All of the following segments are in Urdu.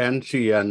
NCN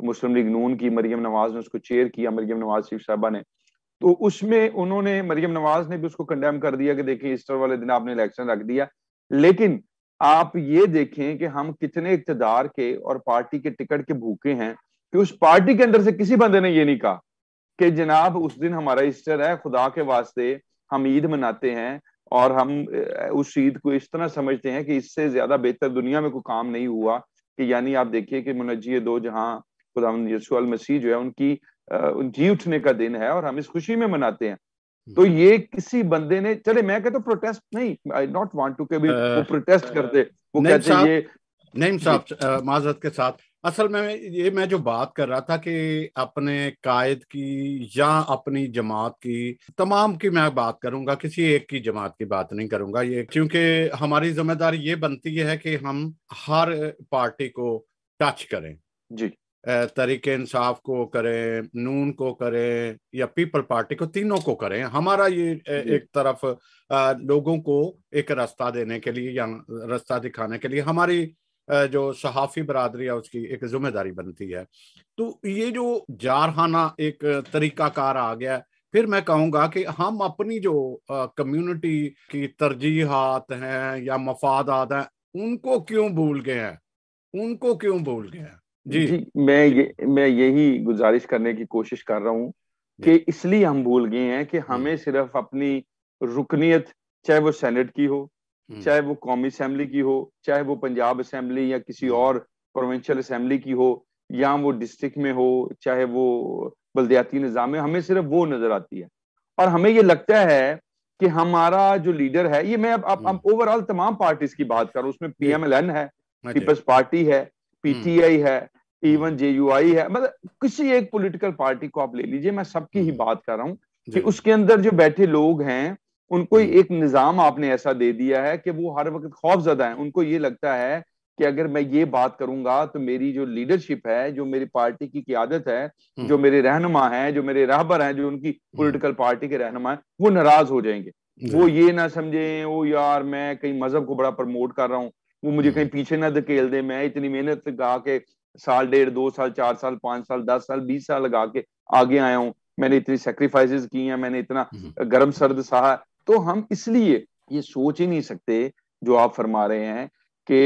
مسلم لیگ نون کی، مریم نواز نے اس کو چیئر کیا، مریم نواز شریف صاحبہ نے. تو اس میں انہوں نے، مریم نواز نے بھی اس کو کنڈیم کر دیا کہ دیکھیں ایسٹر والے دن آپ نے الیکشن رکھ دیا. لیکن آپ یہ دیکھیں کہ ہم کتنے اقتدار کے اور پارٹی کے ٹکٹ کے بھوکے ہیں کہ اس پارٹی کے اندر سے کسی بندے نے یہ نہیں کہا کہ جناب اس دن ہمارا ایسٹر ہے، خدا کے واسطے ہم عید مناتے ہیں اور ہم اس عید کو اس طرح سمجھتے ہیں کہ اس سے زیادہ بہتر دنیا میں کوئی کام نہیں ہوا. کہ یعنی آپ دیکھیے کہ منجی دو جہاں خداوند یسوع المسیح جو ہے ان کی جی اٹھنے کا دن ہے اور ہم اس خوشی میں مناتے ہیں. تو یہ کسی بندے نے، چلے میں کہتا ہوں پروٹیسٹ نہیں، آئی ناٹ وانٹ ٹو کہ وہ پروٹیسٹ کرتے، وہ نعیم کہتے یہ نعیم صاحب معذرت کے ساتھ، اصل میں جو بات کر رہا تھا کہ اپنے قائد کی یا اپنی جماعت کی، تمام کی میں بات کروں گا، کسی ایک کی جماعت کی بات نہیں کروں گا یہ، کیونکہ ہماری ذمہ داری یہ بنتی ہے کہ ہم ہر پارٹی کو ٹچ کریں. جی تحریک انصاف کو کریں، نون کو کریں یا پیپل پارٹی کو، تینوں کو کریں. ہمارا یہ ایک طرف لوگوں کو ایک راستہ دینے کے لیے یا راستہ دکھانے کے لیے ہماری جو صحافی برادری ہے اس کی ایک ذمہ داری بنتی ہے. تو یہ جو جارحانہ ایک طریقہ کار آ گیا، پھر میں کہوں گا کہ ہم اپنی جو کمیونٹی کی ترجیحات ہیں یا مفادات ہیں ان کو کیوں بھول گئے ہیں. جی میں یہی گزارش کرنے کی کوشش کر رہا ہوں کہ اس لیے ہم بھول گئے ہیں کہ ہمیں صرف اپنی رکنیت، چاہے وہ سینٹ کی ہو، چاہے وہ قومی اسمبلی کی ہو، چاہے وہ پنجاب اسمبلی یا کسی اور پروونشل اسمبلی کی ہو، یا وہ ڈسٹرکٹ میں ہو، چاہے وہ بلدیاتی نظام میں، ہمیں صرف وہ نظر آتی ہے. اور ہمیں یہ لگتا ہے کہ ہمارا جو لیڈر ہے، یہ میں اب اوور آل تمام پارٹیز کی بات کر رہا ہوں، اس میں پی ایم ایل این ہے، پیپلز پارٹی ہے، پی ٹی آئی ہے، ایون جے یو آئی ہے، مطلب کسی ایک پولیٹیکل پارٹی کو آپ لے لیجئے، میں سب کی ہی بات کر رہا ہوں کہ اس کے اندر جو بیٹھے لوگ ہیں ان کو ایک نظام آپ نے ایسا دے دیا ہے کہ وہ ہر وقت خوف زدہ ہیں. ان کو یہ لگتا ہے کہ اگر میں یہ بات کروں گا تو میری جو لیڈرشپ ہے، جو میری پارٹی کی قیادت ہے، جو میرے رہنما ہیں، جو میرے راہبر ہیں، جو ان کی پولیٹیکل پارٹی کے رہنما ہیں، وہ ناراض ہو جائیں گے. وہ یہ نہ سمجھیں او یار میں کہیں مذہب کو بڑا پروموٹ کر رہا ہوں، وہ مجھے کہیں پیچھے نہ دھکیل دے، میں اتنی محنت لگا کے 1 1.5 2 سال 4 سال 5 سال 10 سال 20 سال لگا کے آگے آیا ہوں، میں نے اتنی سیکریفائسز کی ہیں، میں نے اتنا گرم سرد سہا. تو ہم اس لیے یہ سوچ ہی نہیں سکتے جو آپ فرما رہے ہیں کہ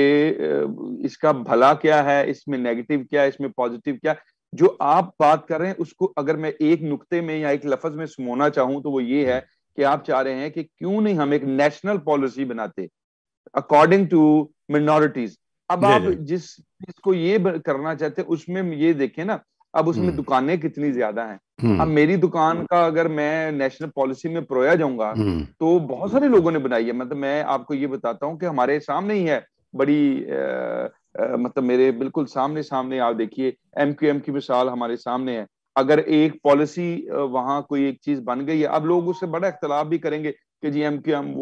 اس کا بھلا کیا ہے، اس میں نیگیٹو کیا ہے، اس میں پازیٹیو کیا. جو آپ بات کر رہے ہیں اس کو اگر میں ایک نقطے میں یا ایک لفظ میں سمونا چاہوں تو وہ یہ ہے کہ آپ چاہ رہے ہیں کہ کیوں نہیں ہم ایک نیشنل پالیسی بناتے اکارڈنگ ٹو منورٹیز. اب آپ جس کو یہ کرنا چاہتے اس میں یہ دیکھیں نا، اب اس میں دکانیں کتنی زیادہ ہیں. اب میری دکان کا اگر میں نیشنل پالیسی میں پرویا جاؤں گا تو بہت سارے لوگوں نے بنائی ہے. مطلب میں آپ کو یہ بتاتا ہوں کہ ہمارے سامنے ہی ہے بڑی مطلب میرے بالکل سامنے آپ دیکھیے ایم کیو ایم کی مثال ہمارے سامنے ہے. اگر ایک پالیسی وہاں کوئی ایک چیز بن گئی ہے، اب لوگ اس سے بڑا اختلاف بھی کریں گے کہ جی ایم کیو ایم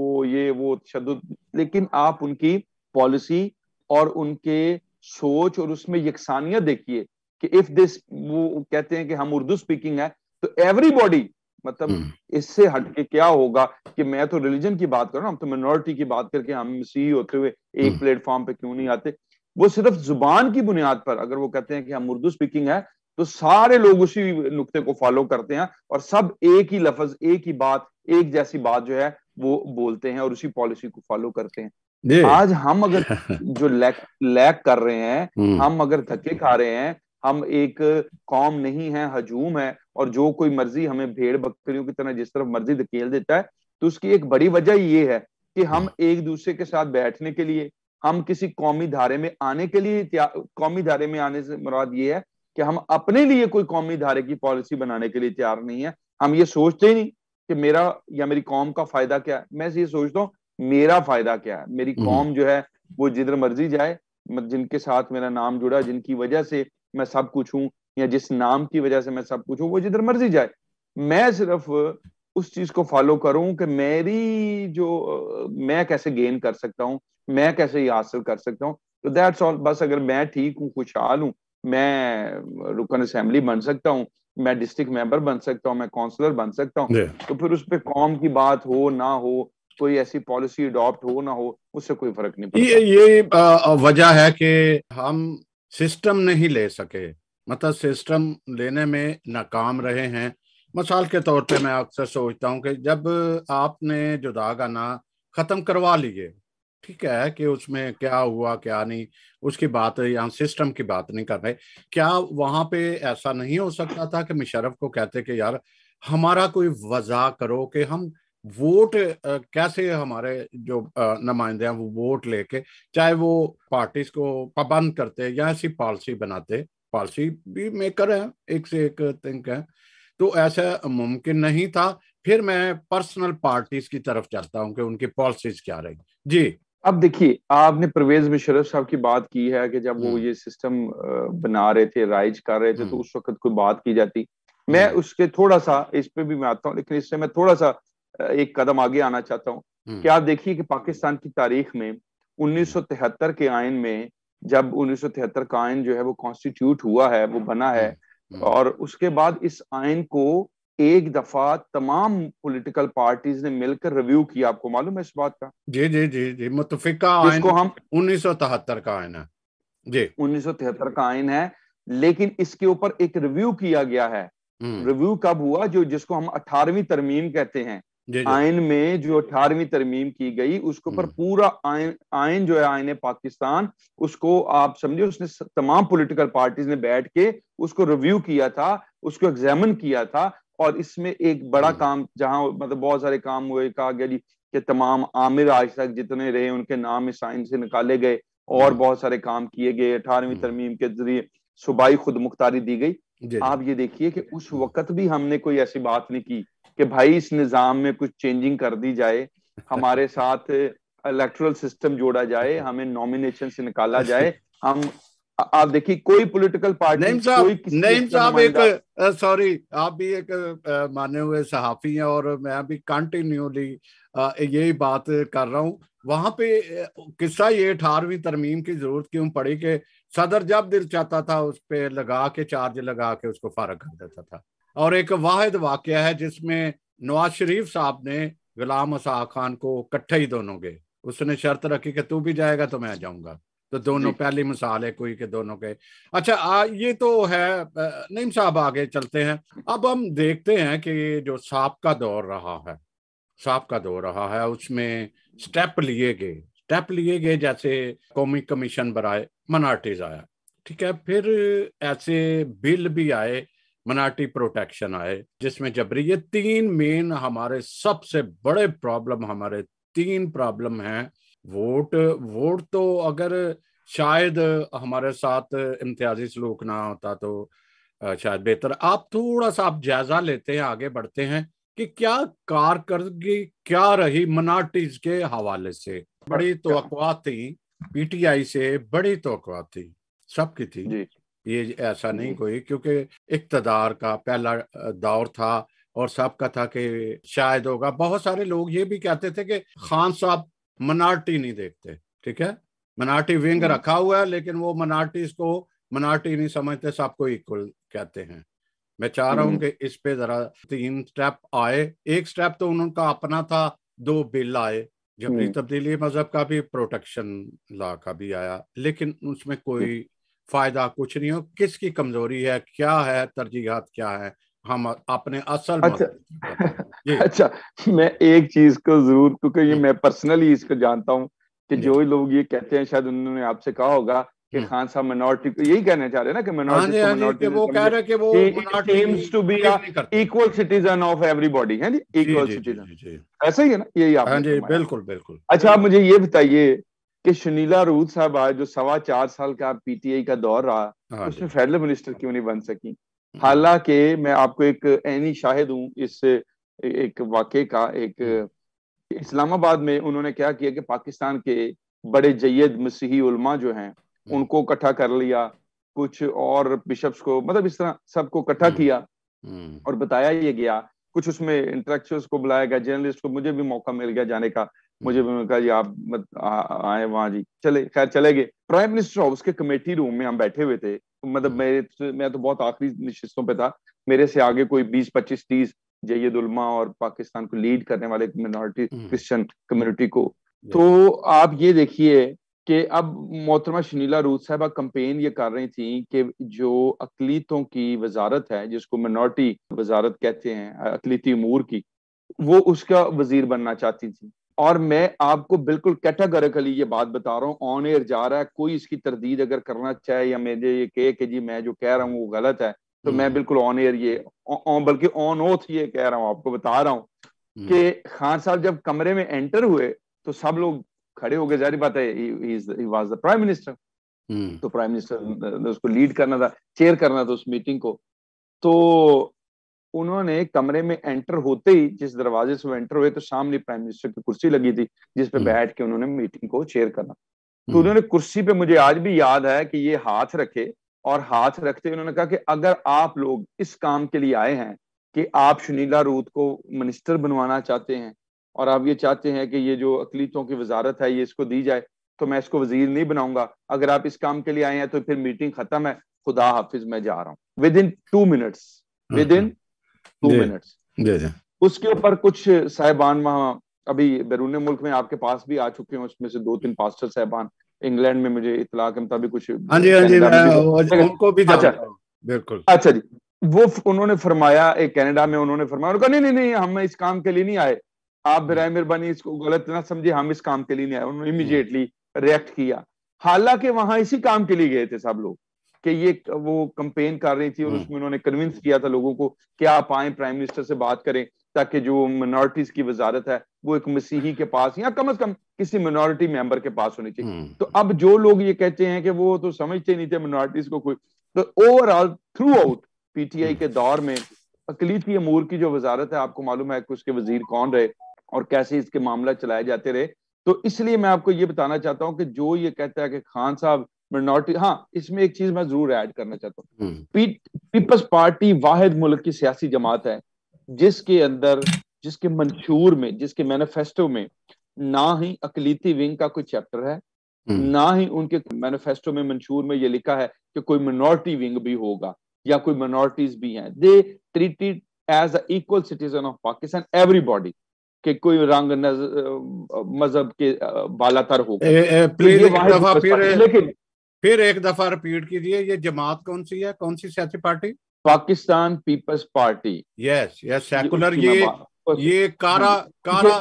وہ تشدد، لیکن آپ ان کی پالیسی اور ان کے سوچ اور اس میں یکسانیت دیکھیے کہ اف دس، وہ کہتے ہیں کہ ہم اردو سپیکنگ ہے تو ایوری باڈی، مطلب اس سے ہٹ کے کیا ہوگا کہ میں تو ریلیجن کی بات کر رہا ہوں، ہم تو منورٹی کی بات کر کے ہم مسیحی ہوتے ہوئے ایک پلیٹ فارم پہ کیوں نہیں آتے. وہ صرف زبان کی بنیاد پر اگر وہ کہتے ہیں کہ ہم اردو سپیکنگ ہے تو سارے لوگ اسی نقطے کو فالو کرتے ہیں اور سب ایک ہی لفظ، ایک ہی بات، ایک جیسی بات جو ہے وہ بولتے ہیں اور اسی پالیسی کو فالو کرتے ہیں. آج ہم اگر جو لیک کر رہے ہیں، ہم اگر دھکے کھا رہے ہیں، ہم ایک قوم نہیں ہے، ہجوم ہے، اور جو کوئی مرضی ہمیں بھیڑ بکریوں کی طرح جس طرف مرضی دھکیل دیتا ہے، تو اس کی ایک بڑی وجہ یہ ہے کہ ہم ایک دوسرے کے ساتھ بیٹھنے کے لیے، ہم کسی قومی دھارے میں آنے کے لیے، قومی دھارے میں آنے سے مراد یہ ہے کہ ہم اپنے لیے کوئی قومی دھارے کی پالیسی بنانے کے لیے تیار نہیں ہے. ہم یہ سوچتے ہی نہیں کہ میرا یا میری قوم کا فائدہ کیا ہے. میں یہ سوچتا ہوں میرا فائدہ کیا ہے. میری قوم جو ہے وہ جدھر مرضی جائے، جن کے ساتھ میرا نام جڑا، جن کی وجہ سے میں سب کچھ ہوں، یا جس نام کی وجہ سے میں سب کچھ ہوں، وہ جدھر مرضی جائے. میں صرف اس چیز کو فالو کروں کہ میری جو میں کیسے گین کر سکتا ہوں، میں کیسے یہ حاصل کر سکتا ہوں. تو دیٹس آل. بس اگر میں ٹھیک ہوں، خوشحال ہوں، میں رکن اسمبلی بن سکتا ہوں، میں ڈسٹرکٹ ممبر بن سکتا ہوں، میں کونسلر بن سکتا ہوں، تو پھر اس پہ قوم کی بات ہو نہ ہو، کوئی ایسی پالیسی اڈاپٹ ہو نہ ہو، اس سے کوئی فرق نہیں پڑتا. یہ وجہ ہے کہ ہم سسٹم نہیں لے سکے. مطلب سسٹم لینے میں ناکام رہے ہیں. مثال کے طور پہ میں اکثر سوچتا ہوں کہ جب آپ نے جداگانہ ختم کروا لیے، ٹھیک ہے کہ اس میں کیا ہوا کیا نہیں، اس کی بات یہاں سسٹم کی بات نہیں کر رہے، کیا وہاں پہ ایسا نہیں ہو سکتا تھا کہ مشرف کو کہتے کہ یار ہمارا کوئی وضع کرو کہ ہم ووٹ کیسے ہمارے جو نمائندے ہیں وہ ووٹ لے کے، چاہے وہ پارٹیز کو پابند کرتے یا ایسی پالیسی بناتے. پالیسی بھی میکر ہیں، ایک سے ایک تھنک ہے، تو ایسا ممکن نہیں تھا. پھر میں پرسنل پارٹیز کی طرف چلتا ہوں کہ ان کی پالیسیز کیا رہی. جی اب دیکھیے، آپ نے پرویز مشرف صاحب کی بات کی ہے کہ جب وہ یہ سسٹم بنا رہے تھے، رائج کر رہے تھے، تو اس وقت کوئی بات کی جاتی. میں اس کے تھوڑا سا اس پہ بھی میں آتا ہوں، لیکن اس سے میں تھوڑا سا ایک قدم آگے آنا چاہتا ہوں کہ آپ دیکھیے کہ پاکستان کی تاریخ میں 1973 کے آئین میں، جب 1973 کا آئین جو ہے وہ کانسٹیٹیوٹ ہوا ہے، وہ بنا ہے، اور اس کے بعد اس آئین کو ایک دفعہ تمام پولیٹیکل پارٹیز نے مل کر ریویو کیا. آپ کو معلوم ہے اس بات کا؟ جی جی جی جی متفقہ جس آئین کو ہم 1973 کا آئین ہے. جی 1973 کا آئین ہے، لیکن اس کے اوپر ایک ریویو کیا گیا ہے. ریویو کب ہوا؟ جس کو ہم 18ویں ترمیم کہتے ہیں. جی جی آئین میں جو 18ویں ترمیم کی گئی، اس کے اوپر پورا آئین جو ہے، آئین پاکستان، اس کو آپ سمجھے اس نے تمام پولیٹیکل پارٹیز نے بیٹھ کے اس کو ریویو کیا تھا، اس کو ایگزامن کیا تھا. اور اس میں ایک بڑا کام، جہاں مطلب بہت سارے کام ہوئے، کہا گیا جی کہ تمام عامر آج تک جتنے رہے ان کے نام اس آئین سے نکالے گئے، اور بہت سارے کام کیے گئے. 18ویں ترمیم کے ذریعے صوبائی خود مختاری دی گئی. آپ یہ دیکھیے کہ اس وقت بھی ہم نے کوئی ایسی بات نہیں کی کہ بھائی اس نظام میں کچھ چینجنگ کر دی جائے، ہمارے ساتھ الیکٹرل سسٹم جوڑا جائے، ہمیں نامینیشن سے نکالا جائے. ہم آپ دیکھیے کوئی پولیٹیکل پارٹی، کوئی کسی نعیم ایک کا صاحب ایک نمائندہ. سوری، آپ بھی ایک مانے ہوئے صحافی ہیں اور میں بھی کنٹینیولی یہی بات کر رہا ہوں. وہاں پہ قصہ یہ 18ویں ترمیم کی ضرورت کیوں پڑی کہ صدر جب دل چاہتا تھا اس پہ لگا کے چارج لگا کے اس کو فارغ کر دیتا تھا. اور ایک واحد واقعہ ہے جس میں نواز شریف صاحب نے غلام اسحاق خان کو کٹھے ہی دونوں گئے، اس نے شرط رکھی کہ تو بھی جائے گا تو میں جاؤں گا، تو دونوں پہلی مثال ہے کوئی کہ دونوں کے. اچھا یہ تو ہے. نعیم صاحب آگے چلتے ہیں. اب ہم دیکھتے ہیں کہ جو سابقہ دور رہا ہے اس میں سٹیپ لیے گئے جیسے قومی کمیشن برائے منارٹیز آیا، ٹھیک ہے، پھر ایسے بل بھی آئے، منارٹی پروٹیکشن آئے، جس میں جبری. یہ تین مین ہمارے سب سے بڑے پرابلم، ہمارے تین پرابلم ہیں. ووٹ تو اگر شاید ہمارے ساتھ امتیازی سلوک نہ ہوتا تو شاید بہتر. آپ تھوڑا سا آپ جائزہ لیتے ہیں، آگے بڑھتے ہیں کہ کیا کارکردگی کیا رہی منارٹیز کے حوالے سے. بڑی توقعات تھی، پی ٹی آئی سے بڑی توقعات تھی، سب کی تھی. یہ ایسا نہیں کوئی، کیونکہ اقتدار کا پہلا دور تھا اور سب کا تھا کہ شاید ہوگا. بہت سارے لوگ یہ بھی کہتے تھے کہ خان صاحب منارٹی نہیں دیکھتے، ٹھیک ہے، منارٹی ونگ رکھا ہوا ہے لیکن وہ منارٹیز کو منارٹی نہیں سمجھتے، سب کو ایکول کہتے ہیں. میں چاہ رہا ہوں کہ اس پہ ذرا 3 سٹیپ آئے. ایک سٹیپ تو ان کا اپنا تھا، 2 بل آئے، جبری تبدیلی مذہب کا بھی، پروٹیکشن لا کا بھی آیا، لیکن اس میں کوئی فائدہ کچھ نہیں ہو. کس کی کمزوری ہے، کیا ہے، ترجیحات کیا ہے، ہم اپنے اصل اچھا میں ایک چیز کو ضرور، کیونکہ یہ میں پرسنلی اس کو جانتا ہوں کہ جو لوگ یہ کہتے ہیں، شاید انہوں نے آپ سے کہا ہوگا کہ خان صاحب منارٹی کو یہی کہنا چاہ رہے ہیں نا کہ منارٹیز کو minorities equal citizen of everybody ہے، ایکول سٹیزن. ایسا ہی ہے نا، یہی آپ نے فرمایا. بالکل بالکل. اچھا آپ مجھے یہ بتائیے کہ شنیلا روت صاحب آج جو 4.25 سال کا پی ٹی آئی کا دور رہا، اس میں فیڈرل منسٹر کیوں نہیں بن سکی؟ حالانکہ میں آپ کو ایک عینی شاہد ہوں اس ایک واقعے کا. ایک اسلام آباد میں انہوں نے کیا کیا کہ پاکستان کے بڑے جید مسیحی علماء جو ہیں ان کو اکٹھا کر لیا، کچھ اور بشپس کو، مطلب اس طرح سب کو اکٹھا کیا اور بتایا یہ گیا. کچھ اس میں انٹلیکچوئلز کو بلایا گیا، جرنلسٹ کو. مجھے بھی موقع مل گیا جانے کا، مجھے بھی کہا جی آپ آئے وہاں. جی چلے، خیر چلے گئے. پرائم منسٹر ہاؤس کے کمیٹی روم میں ہم بیٹھے ہوئے تھے، مطلب میں تو بہت آخری نشستوں پہ تھا، میرے سے آگے کوئی 20-25-30 جید علماء اور پاکستان کو لیڈ کرنے والے مائنورٹی کرسچن کمیونٹی کو. تو آپ یہ دیکھیے کہ اب محترمہ شنیلا روت صاحبہ کمپین یہ کر رہی تھیں کہ جو اقلیتوں کی وزارت ہے، جس کو منورٹی وزارت کہتے ہیں، اقلیتی امور کی، وہ اس کا وزیر بننا چاہتی تھی. اور میں آپ کو بالکل کیٹاگوریکلی یہ بات بتا رہا ہوں، آن ایئر جا رہا ہے، کوئی اس کی تردید اگر کرنا چاہے یا مجھے یہ کہے کہ جی میں جو کہہ رہا ہوں وہ غلط ہے، تو میں بالکل آن ایئر بلکہ آن اوتھ یہ کہہ رہا ہوں، آپ کو بتا رہا ہوں کہ خان صاحب جب کمرے میں انٹر ہوئے تو سب لوگ کھڑے ہو گئے. ظاہر بات ہے he was the prime minister، تو پرائم منسٹر نے اس کو لیڈ کرنا تھا، چیئر کرنا تھا اس میٹنگ کو. تو انہوں نے کمرے میں انٹر ہوتے ہی، جس دروازے سے وہ انٹر ہوئے، تو سامنے پرائم منسٹر کی کرسی لگی تھی جس پہ بیٹھ کے انہوں نے میٹنگ کو چیئر کرنا. تو انہوں نے کرسی پہ، مجھے آج بھی یاد ہے کہ یہ ہاتھ رکھے، اور ہاتھ رکھتے انہوں نے کہا کہ اگر آپ لوگ اس کام کے لیے آئے ہیں کہ آپ شنیلا روت کو منسٹر بنوانا چاہتے ہیں اور آپ یہ چاہتے ہیں کہ یہ جو اقلیتوں کی وزارت ہے یہ اس کو دی جائے، تو میں اس کو وزیر نہیں بناؤں گا. اگر آپ اس کام کے لیے آئے ہیں تو پھر میٹنگ ختم ہے، خدا حافظ، میں جا رہا ہوں. ودن 2 منٹس اس کے اوپر کچھ صاحبان وہاں ابھی بیرون ملک میں آپ کے پاس بھی آ چکے ہیں، اس میں سے 2-3 پاسٹر صاحبان انگلینڈ میں، مجھے اطلاع کے مطابق کچھ ان کو بھی جانتا ہوں. بالکل. اچھا جی. وہ انہوں نے فرمایا، کینیڈا میں انہوں نے فرمایا، انہوں نے کہا نہیں ہم اس کام کے لیے نہیں آئے، آپ برائے مہربانی اس کو غلط نہ سمجھے، ہم اس کام کے لیے نہیں آئے. انہوں نے امیڈیٹلی ریئیکٹ کیا، حالانکہ وہاں اسی کام کے لیے گئے تھے سب لوگ، کہ یہ وہ کمپین کر رہی تھی اور اس میں انہوں نے کنونس کیا تھا لوگوں کو کہ آپ آئیں پرائم منسٹر سے بات کریں تاکہ جو منورٹیز کی وزارت ہے وہ ایک مسیحی کے پاس یا کم از کم کسی منورٹی ممبر کے پاس ہونی چاہیے. تو اب جو لوگ یہ کہتے ہیں کہ وہ تو سمجھتے نہیں تھے منورٹیز کو کوئی، تو over all through out P T I کے دور میں اقلیتی امور کی جو وزارت ہے، آپ کو معلوم ہے کہ اس کے وزیر کون رہے اور کیسے اس کے معاملہ چلائے جاتے رہے. تو اس لیے میں آپ کو یہ بتانا چاہتا ہوں کہ جو یہ کہتا ہے کہ خان صاحب منورٹی، ہاں اس میں ایک چیز میں ضرور ایڈ کرنا چاہتا ہوں، پیپلز پارٹی واحد ملک کی سیاسی جماعت ہے جس کے اندر، جس کے منشور میں، جس کے مینیفیسٹو میں نہ ہی اقلیتی ونگ کا کوئی چیپٹر ہے، نہ ہی ان کے مینیفیسٹو میں، منشور میں یہ لکھا ہے کہ کوئی منورٹی ونگ بھی ہوگا یا کوئی منورٹیز بھی ہیں. They treated as a equal citizen of Pakistan everybody, کہ کوئی رنگ مذہب کے بالا تر ہوگا. پلیز ایک دفعہ ریپیٹ کیجیے، یہ جماعت کون سی ہے، کون سی سیاسی party? Pakistan Peoples Party. Yes secular. یہ کارا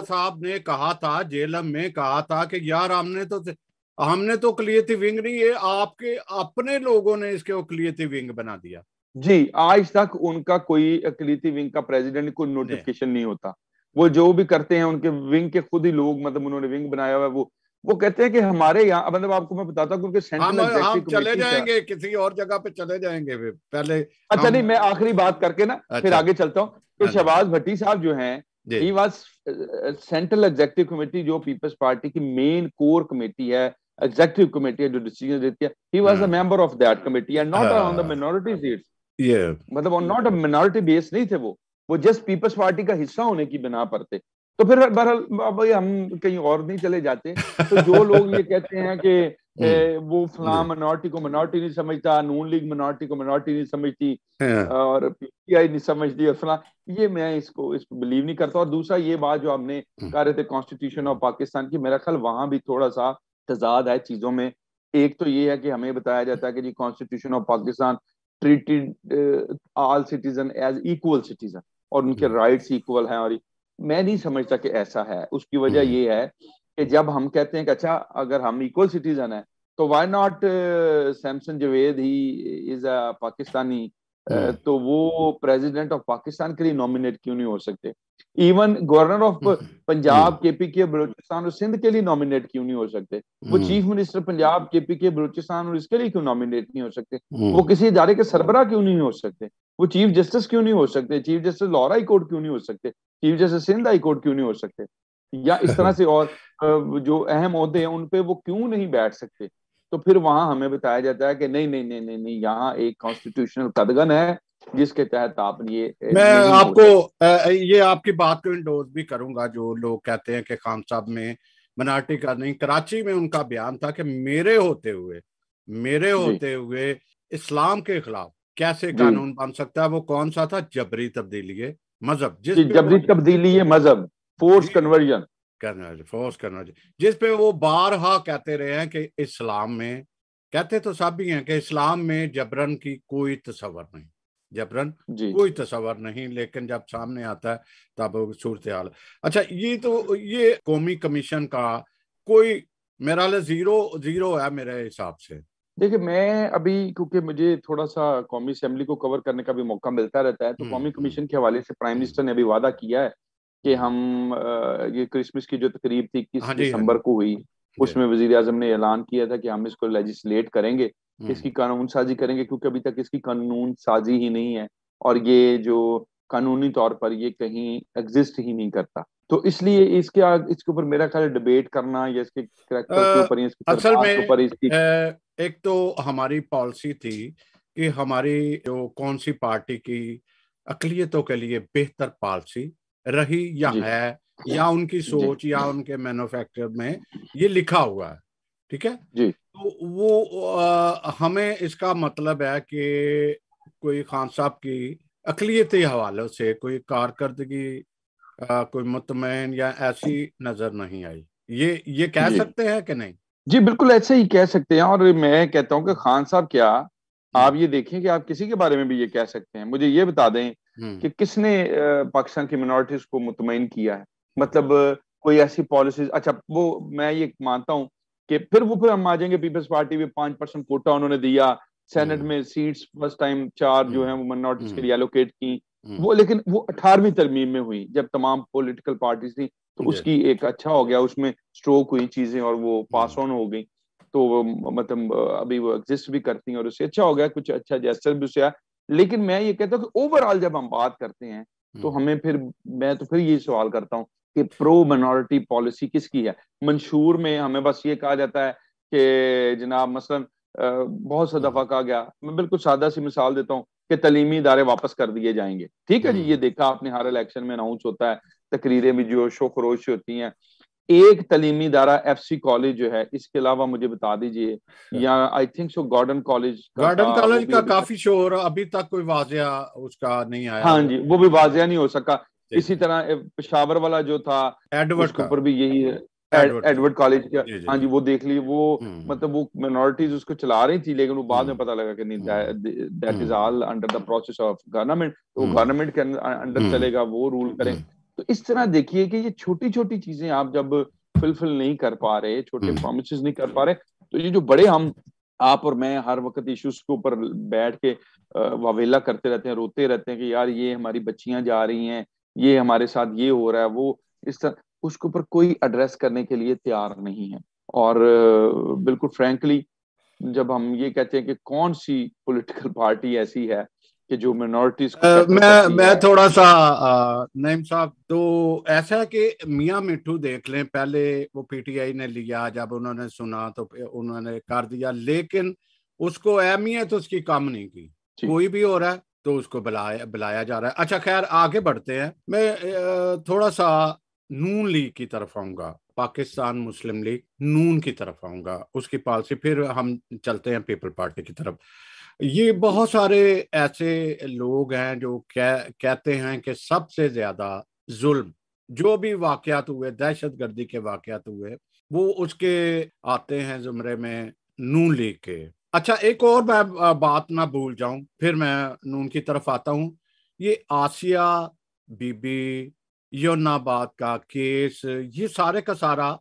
صاحب نے کہا تھا، جیلم میں کہا تھا کہ یار ہم نے تو اقلیتی ونگ نہیں، یہ آپ کے اپنے لوگوں نے اس کے اقلیتی ونگ بنا دیا. جی آج تک ان کا کوئی اقلیتی ونگ کا پریزیڈنٹ کوئی نوٹیفکیشن نہیں ہوتا. وہ جو بھی کرتے ہیں ان کے ونگ کے خود ہی لوگ، مطلب انہوں نے ونگ بنایا ہوا ہے. وہ کہتے ہیں کہ ہمارے یہاں، مطلب آپ کو میں بتاتا ہوں کیونکہ سینٹرل ہم چلے جائیں گے کسی اور جگہ پہ، چلے جائیں گے پہلے. اچھا نہیں، میں آخری بات کر کے نا پھر آگے چلتا ہوں. تو شہباز بھٹی صاحب جو ہیں، he was central executive committee, جو پیپلز پارٹی کی مین کور کمیٹی ہے، ایگزیکٹو کمیٹی ہے جو ڈیسیژن دیتی ہے. He was a member of that committee and not on the minority seats. مطلب ناٹ اے مائنورٹی بیس نہیں تھے، وہ جسٹ پیپلز پارٹی کا حصہ ہونے کی بنا پر تھے. تو پھر بہرحال ہم کہیں اور نہیں چلے جاتے. تو جو لوگ یہ کہتے ہیں کہ وہ فلاں منورٹی کو منورٹی نہیں سمجھتا، نون لیگ منورٹی کو منورٹی نہیں سمجھتی اور پی ٹی آئی نہیں سمجھتی اور فلاں، یہ میں اس کو بلیو نہیں کرتا. اور دوسرا یہ بات جو ہم نے کہہ رہے تھے کانسٹیٹیوشن آف پاکستان کی، میرا خیال وہاں بھی تھوڑا سا تضاد ہے چیزوں میں. ایک تو یہ ہے کہ ہمیں بتایا جاتا ہے کہ جی constitution of Pakistan treated all citizen as equal citizen اور ان کے رائٹس ایکول ہیں، اور میں نہیں سمجھتا کہ ایسا ہے. اس کی وجہ یہ ہے کہ جب ہم کہتے ہیں کہ اچھا اگر ہم ایکول سٹیزن ہیں تو وائی ناٹ سیمسن جاوید ہی از اے پاکستانی، تو وہ پریزیڈنٹ آف پاکستان کے لیے نامینیٹ کیوں نہیں ہو سکتے؟ ایون گورنر آف پنجاب کے پی کے بلوچستان اور سندھ کے لیے نامینیٹ کیوں نہیں ہو سکتے؟ وہ چیف منسٹر پنجاب کے پی کے بلوچستان اور اس کے لیے کیوں نامینیٹ نہیں ہو سکتے؟ وہ کسی ادارے کے سربراہ کیوں نہیں ہو سکتے؟ وہ چیف جسٹس کیوں نہیں ہو سکتے؟ Chief justice Lahore high court کیوں نہیں ہو سکتے؟ Chief justice Sindh high court کیوں نہیں ہو سکتے؟ یا اس طرح سے اور جو اہم عہدے ہیں ان پہ وہ کیوں نہیں بیٹھ سکتے؟ تو پھر وہاں ہمیں بتایا جاتا ہے کہ نہیں نہیں نہیں نہیں نہیں، یہاں ایک کانسٹیٹیوشنل قدغن ہے جس کے تحت آپ یہ میں آپ کو یہ آپ کی بات کو انڈورس بھی کروں گا. جو لوگ کہتے ہیں کہ خان صاحب میں منارٹی کا نہیں، کراچی میں ان کا بیان تھا کہ میرے ہوتے ہوئے اسلام کے خلاف کیسے قانون بن سکتا ہے. وہ کون سا تھا؟ جبری تبدیلی مذہب، جس پہ جبری تبدیلی مذہب، فورس کنورژن. کرنا فورس کرنا جس پہ وہ بارہا کہتے رہے ہیں کہ اسلام میں، کہتے تو سب بھی ہیں کہ اسلام میں جبرن کی کوئی تصور نہیں، جبرن جی کوئی تصور نہیں، لیکن جب سامنے آتا ہے تب صورتحال۔ اچھا یہ قومی کمیشن کا کوئی میرا زیرو ہے میرے حساب سے۔ دیکھیں میں ابھی کیونکہ مجھے تھوڑا سا قومی اسمبلی کو کور کرنے کا بھی موقع ملتا رہتا ہے، تو قومی کمیشن کے حوالے سے پرائم منسٹر نے ابھی وعدہ کیا ہے کہ ہم یہ کرسمس کی جو تقریب تھی 21 ہاں جی دسمبر کو ہوئی، اس میں وزیر اعظم نے اعلان کیا تھا کہ ہم اس کو لیجسلیٹ کریں گے، اس کی قانون سازی کریں گے، کیونکہ ابھی تک اس کی قانون سازی ہی نہیں ہے، اور یہ جو قانونی طور پر یہ کہیں ایگزسٹ ہی نہیں کرتا، تو اس لیے اس کے اوپر میرا خیال ڈبیٹ کرنا یا اس کے کریکٹر کے اوپر یا اس کی اصل کردار میں کے اوپر اس کی ایک تو ہماری پالیسی تھی کہ ہماری جو کون سی پارٹی کی اقلیتوں کے لیے بہتر پالیسی رہی یا جی ہے، یا ان کی جی سوچ یا ان کے مینوفیکچر میں یہ لکھا ہوا ہے، ٹھیک ہے، جی تو وہ ہمیں اس کا مطلب ہے کہ کوئی خان صاحب کی اقلیتی حوالوں سے کوئی کارکردگی کوئی مطمئن یا ایسی نظر نہیں آئی، یہ کہہ جی سکتے ہیں کہ نہیں؟ جی بالکل ایسے ہی کہہ سکتے ہیں، اور میں کہتا ہوں کہ خان صاحب کیا آپ یہ دیکھیں کہ آپ کسی کے بارے میں بھی یہ کہہ سکتے ہیں، مجھے یہ بتا دیں کہ کس نے پاکستان کی منارٹیز کو مطمئن کیا ہے، مطلب کوئی ایسی پالیسیز، اچھا وہ میں یہ مانتا ہوں کہ پھر ہم آ جائیں گے پیپلز پارٹی میں 5% کوٹا انہوں نے دیا، سینٹ میں سیٹس فرسٹ ٹائم 4 جو ہیں وہ منارٹیز کے لیے الوکیٹ کی، وہ لیکن وہ 18ویں ترمیم میں ہوئی جب تمام پولیٹیکل پارٹیز تھی، تو اس کی ایک اچھا ہو گیا، اس میں سٹروک ہوئی چیزیں اور وہ پاس آن ہو گئی، تو وہ مطلب ابھی وہ ایگزسٹ بھی کرتی ہیں اور اس سے اچھا ہو گیا، کچھ اچھا جیسر بھی اسے آیا، لیکن میں یہ کہتا ہوں کہ اوور آل جب ہم بات کرتے ہیں تو ہمیں میں تو پھر یہ سوال کرتا ہوں کہ پرو منارٹی پالیسی کس کی ہے؟ منشور میں ہمیں بس یہ کہا جاتا ہے کہ جناب مثلا بہت سا دفعہ کہا گیا، میں بالکل سادہ سی مثال دیتا ہوں کہ تعلیمی ادارے واپس کر دیے جائیں گے، ٹھیک ہے جی، یہ دیکھا آپ نے ہر الیکشن میں اناؤنس ہوتا ہے، تقریریں بھی جوش و خروش ہوتی ہیں، ایک تعلیمی ادارہ ایف سی کالج جو ہے، اس کے علاوہ مجھے بتا دیجئے، یا I think so Gordon college کا تھا، گارڈن وہ کالج بھی کا ابھی تک، کافی شور، ابھی تک کوئی واضح اس کا نہیں آیا ہاں وہ، جی وہ بھی واضح نہیں ہو سکا، جی اسی جی، طرح پشاور والا جو تھا ایڈورڈ اس کے کا، اوپر بھی یہی ہے، ایڈورڈ کا، ایڈورڈ کالج کا، جی جی ہاں جی جی، وہ دیکھ لی، وہ مطلب وہ منارٹیز اس کو چلا رہی تھی، لیکن وہ بعد میں پتہ لگا کہ نہیں، that is all under the process of government, تو وہ گورنمنٹ کے انڈر چلے گا، وہ رول کریں، تو اس طرح دیکھیے کہ یہ چھوٹی چھوٹی چیزیں آپ جب فلفل نہیں کر پا رہے، چھوٹے پرومسز نہیں کر پا رہے، تو یہ جو بڑے ہم آپ اور میں ہر وقت ایشوز کے اوپر بیٹھ کے واویلا کرتے رہتے ہیں، روتے رہتے ہیں کہ یار یہ ہماری بچیاں جا رہی ہیں، یہ ہمارے ساتھ یہ ہو رہا ہے، وہ اس طرح اس کے اوپر کوئی ایڈریس کرنے کے لیے تیار نہیں ہے، اور بالکل فرینکلی جب ہم یہ کہتے ہیں کہ کون سی پولیٹیکل پارٹی ایسی ہے کہ جو منارٹیز کو کیٹر کرتی میں ہے، تھوڑا سا نعیم صاحب، تو ایسا ہے کہ میاں مٹھو دیکھ لیں، پہلے وہ پی ٹی آئی نے لیا، جب انہوں نے سنا تو انہوں نے کر دیا، لیکن اس کو اہمیت اس کی کم نہیں کی، جی کوئی بھی ہو رہا ہے تو اس کو بلایا جا رہا ہے۔ اچھا خیر آگے بڑھتے ہیں، میں تھوڑا سا نون لیگ کی طرف آؤں گا، پاکستان مسلم لیگ نون کی طرف آؤں گا، اس کی پالیسی، پھر ہم چلتے ہیں پیپل پارٹی کی طرف۔ یہ بہت سارے ایسے لوگ ہیں جو کہتے ہیں کہ سب سے زیادہ ظلم جو بھی واقعات ہوئے، دہشت گردی کے واقعات ہوئے، وہ اس کے آتے ہیں زمرے میں نون لیگ کے۔ اچھا ایک اور میں بات نہ بھول جاؤں، پھر میں نون کی طرف آتا ہوں، یہ آسیہ بی بی یوناباد کا کیس، یہ سارے کا سارا